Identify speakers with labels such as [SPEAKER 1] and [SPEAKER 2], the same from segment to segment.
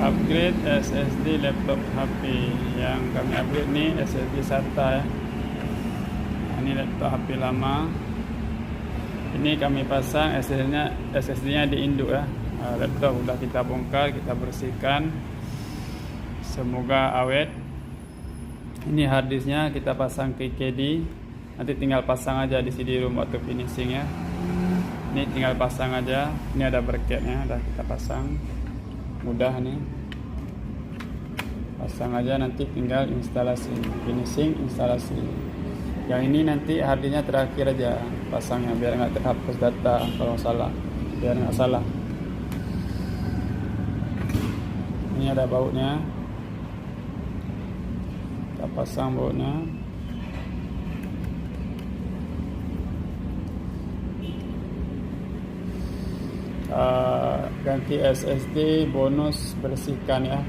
[SPEAKER 1] Upgrade SSD laptop HP. Yang kami upgrade nih SSD SATA ya. Ini laptop HP lama. Ini kami pasang SSD-nya di induk ya. Laptop udah kita bongkar, kita bersihkan. Semoga awet. Ini harddisknya kita pasang ke KD. Nanti tinggal pasang aja di CD-ROM atau finishing ya. Ini tinggal pasang aja. Ini ada bracketnya, udah kita pasang. Mudah nih. Pasang aja, nanti tinggal instalasi, finishing, instalasi. Yang ini nanti harddisknya terakhir aja pasangnya, biar nggak terhapus data kalau salah, biar nggak salah. Ini ada bautnya, kita pasang bautnya. Ganti SSD bonus bersihkan ya.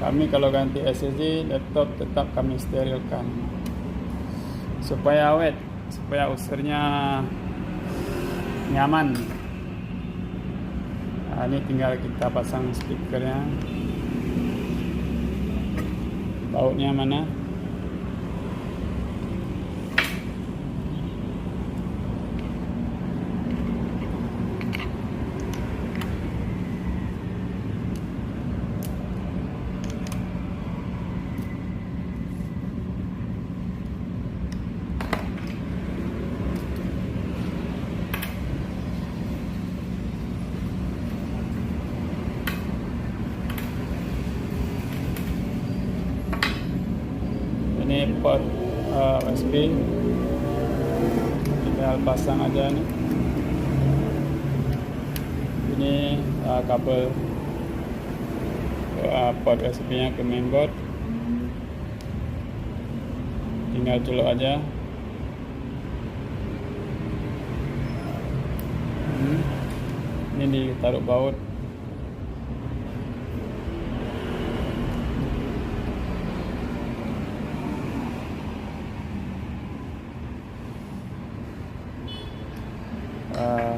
[SPEAKER 1] Kami kalau ganti SSD laptop tetap kami sterilkan supaya awet, supaya usernya nyaman. Ini tinggal kita pasang speakernya. Bautnya mana? Ini port USB, tinggal pasang aja nih. Ini kabel port USB nya ke mainboard, tinggal colok aja. Ini ditaruh baut.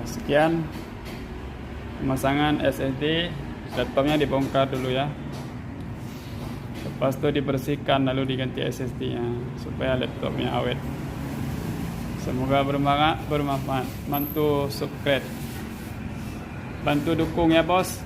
[SPEAKER 1] Sekian pemasangan SSD. Laptopnya dibongkar dulu ya, lepas itu dibersihkan lalu diganti SSD nya supaya laptopnya awet. Semoga bermanfaat. Bantu subscribe, bantu dukung ya bos.